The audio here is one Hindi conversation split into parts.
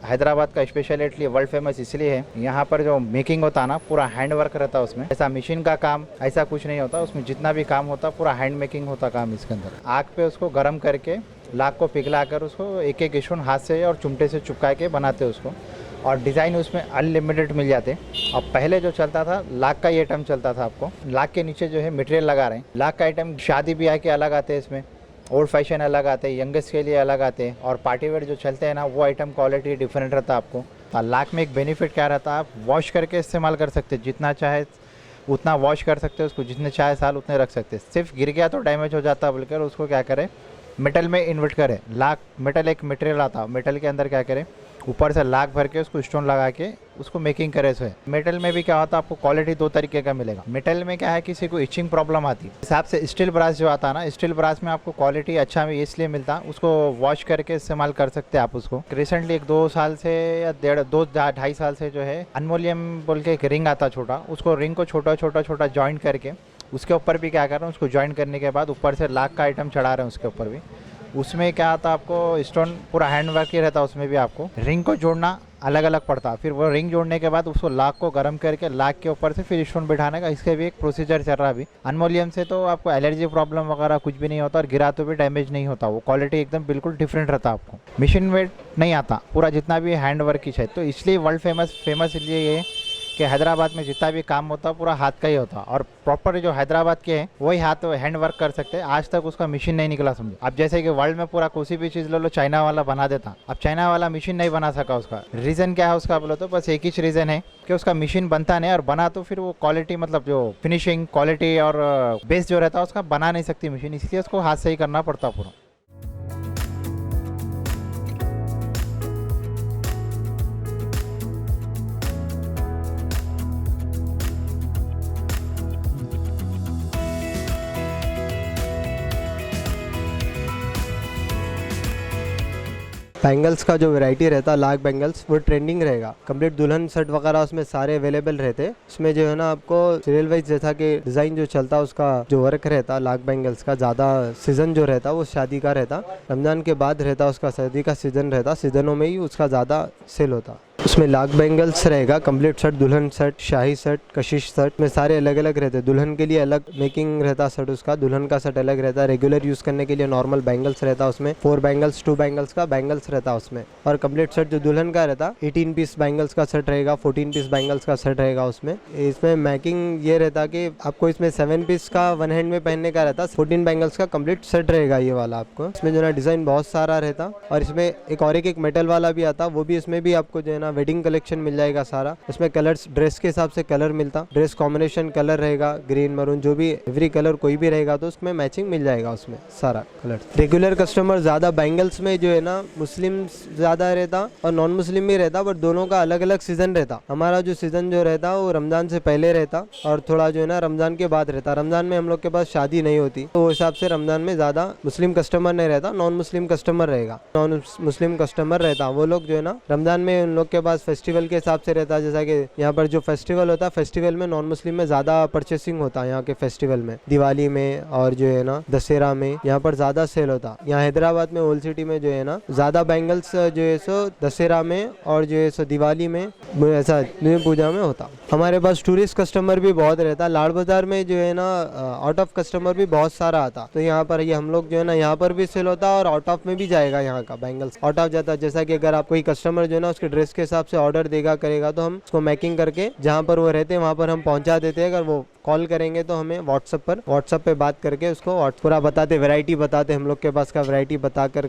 हैदराबाद का स्पेशलिटी वर्ल्ड फेमस इसलिए है, यहाँ पर जो मेकिंग होता है ना पूरा हैंड वर्क रहता है उसमें। ऐसा मशीन का काम ऐसा कुछ नहीं होता उसमें, जितना भी काम होता पूरा हैंड मेकिंग होता काम इसके अंदर। आग पे उसको गर्म करके लाख को पिघला कर उसको एक एक स्टोन हाथ से और चिमटे से चिपका के बनाते उसको, और डिज़ाइन उसमें अनलिमिटेड मिल जाते। अब पहले जो चलता था लाख का ये आइटम चलता था, आपको लाख के नीचे जो है मटेरियल लगा रहे हैं। लाख का आइटम शादी ब्याह के अलग आते हैं, इसमें ओल्ड फैशन अलग आते हैं, यंगेस्ट के लिए अलग आते हैं, और पार्टी वेयर जो चलते हैं ना वो आइटम क्वालिटी डिफरेंट रहता है आपको। तो लाख में एक बेनिफिट क्या रहता है, आप वॉश करके इस्तेमाल कर सकते हैं, जितना चाहे उतना वॉश कर सकते हैं उसको, जितने चाहे साल उतने रख सकते हैं। सिर्फ गिर गया तो डैमेज हो जाता है बोलकर उसको क्या करें मेटल में इन्वर्ट करें। लाख मेटल एक मटेरियल आता है, मेटल के अंदर क्या करें ऊपर से लाख भर के उसको स्टोन लगा के उसको मेकिंग करे से। मेटल में भी क्या होता है आपको क्वालिटी दो तरीके का मिलेगा। मेटल में क्या है किसी को इचिंग प्रॉब्लम आती है, हिसाब से स्टील ब्रास जो आता है ना, स्टील ब्रास में आपको क्वालिटी अच्छा इसलिए मिलता है, उसको वॉश करके इस्तेमाल कर सकते हैं आप उसको। रिसेंटली एक 2 साल से या 2-2.5 साल से जो है अनमोलियम बोल के एक रिंग आता छोटा, उसको रिंग को छोटा छोटा जॉइंट करके उसके ऊपर भी क्या कर रहे हैं, उसको जॉइंट करने के बाद ऊपर से लाख का आइटम चढ़ा रहे हैं उसके ऊपर भी। उसमें क्या आता है आपको स्टोन पूरा हैंड वर्क ही रहता है, उसमें भी आपको रिंग को जोड़ना अलग अलग पड़ता है। फिर वो रिंग जोड़ने के बाद उसको लाख को गर्म करके लाख के ऊपर से फिर स्टोन बिठाने का, इसके भी एक प्रोसीजर चल रहा है अभी। अनमोलियम से तो आपको एलर्जी प्रॉब्लम वगैरह कुछ भी नहीं होता और गिरा तो भी डैमेज नहीं होता, वो क्वालिटी एकदम बिल्कुल डिफरेंट रहता है आपको। मशीन वेट नहीं आता, पूरा जितना भी हैंड वर्क की है, तो इसलिए वर्ल्ड फेमस इसलिए ये कि हैदराबाद में जितना भी काम होता है पूरा हाथ का ही होता, और प्रॉपर जो हैदराबाद के हैं वही हाथ हैंड वर्क कर सकते हैं। आज तक उसका मशीन नहीं निकला समझो। अब जैसे कि वर्ल्ड में पूरा कोई भी चीज़ ले लो चाइना वाला बना देता, अब चाइना वाला मशीन नहीं बना सका। उसका रीज़न क्या है उसका बोलो तो बस एक ही रीज़न है कि उसका मशीन बनता नहीं, और बना तो फिर वो क्वालिटी मतलब जो फिनिशिंग क्वालिटी और बेस जो रहता है उसका बना नहीं सकती मशीन, इसलिए उसको हाथ से ही करना पड़ता पूरा। बैंगल्स का जो वैरायटी रहता है लाख बैंगल्स, वो ट्रेंडिंग रहेगा। कंप्लीट दुल्हन सेट वगैरह उसमें सारे अवेलेबल रहते हैं। उसमें जो है ना आपको सीरियल वाइज जैसा कि डिज़ाइन जो चलता है उसका जो वर्क रहता है लाख बैंगल्स का, ज़्यादा सीज़न जो रहता है वो शादी का रहता, रमज़ान के बाद रहता उसका, सर्दी का सीज़न रहता, सीज़नों में ही उसका ज़्यादा सेल होता। उसमें लाख बैंगल्स रहेगा, कंप्लीट सेट, दुल्हन सेट, शाही सेट, कशिश सेट में सारे अलग अलग रहते हैं। दुल्हन के लिए अलग मेकिंग रहता सेट उसका, दुल्हन का सेट अलग रहता है। रेगुलर यूज़ करने के लिए नॉर्मल बैंगल्स रहता उसमें, 4 बैंगल्स 2 बैंगल्स का बैंगल्स रहता उसमें। और कंप्लीट सेट जो दुल्हन का रहता 18 पीस बैंगल्स का सेट रहेगा, 14 पीस बैंगल्स का सेट रहेगा उसमें। इसमें मेकिंग ये रहता कि आपको इसमें 7 पीस का वन हैंड में पहनने का रहता, 14 बैंगल्स का कंप्लीट सेट रहेगा ये वाला आपको। इसमें जो है डिज़ाइन बहुत सारा रहता, और इसमें एक मेटल वाला भी आता, वो भी इसमें भी आपको जो है ना वेडिंग कलेक्शन मिल जाएगा सारा। उसमें कलर्स ड्रेस के हिसाब से कलर मिलता, ड्रेस कॉम्बिनेशन कलर रहेगा, ग्रीन मरून जो भी एवरी कलर कोई भी रहेगा तो उसमें मैचिंग मिल जाएगा उसमें सारा कलर। रेगुलर कस्टमर ज़्यादा बैंगल्स में जो है ना मुस्लिम ज़्यादा रहता और नॉन मुस्लिम भी रहता, बट दोनों का अलग अलग सीज़न रहता। हमारा जो सीज़न जो रहता वो रमज़ान से पहले रहता और थोड़ा जो है ना रमज़ान के बाद रहता। रमज़ान में हम लोग के पास शादी नहीं होती तो उस हिसाब से रमज़ान में ज़्यादा मुस्लिम कस्टमर नहीं रहता, नॉन मुस्लिम कस्टमर रहेगा। नॉन मुस्लिम कस्टमर रहता वो लोग जो है ना रमज़ान में उन लोग के पास फेस्टिवल के हिसाब से रहता, जैसा कि यहाँ पर जो फेस्टिवल होता है फेस्टिवल में नॉन मुस्लिम में ज़्यादा परचेसिंग होता है। यहाँ के फेस्टिवल में दिवाली में और जो है ना दशहरा में यहाँ पर ज़्यादा सेल होता। यहाँ हैदराबाद में ओल्ड सिटी में जो है ना ज़्यादा बैंगल्स जो है सो दशहरा में और जो है सो दिवाली में ऐसा न्यू पूजा में होता। हमारे पास टूरिस्ट कस्टमर भी बहुत रहता। लाड़ बाज़ार में जो है ना आउट ऑफ कस्टमर भी बहुत सारा आता, तो यहाँ पर ये हम लोग जो है ना यहाँ पर भी सेल होता और आउट ऑफ में भी जाएगा। यहाँ का बैंगल्स आउट ऑफ जाता, जैसा कि अगर आप कोई कस्टमर जो है ना उसके ड्रेस के हिसाब से ऑर्डर देगा करेगा तो हम उसको मैकिंग करके जहाँ पर वो रहते हैं वहाँ पर हम पहुँचा देते हैं। अगर वो कॉल करेंगे तो हमें व्हाट्सएप पे बात करके उसको पूरा बताते, वैरायटी बताते, हम लोग के पास का वैरायटी बता कर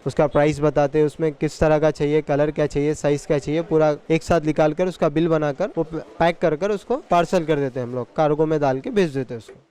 उसका प्राइस बताते, उसमें किस तरह का चाहिए, कलर क्या चाहिए, साइज़ क्या चाहिए, पूरा एक साथ निकाल कर उसका बिल बनाकर वो पैक कर उसको पार्सल कर देते हैं। हम लोग कार्गो में डाल के भेज देते हैं उसको।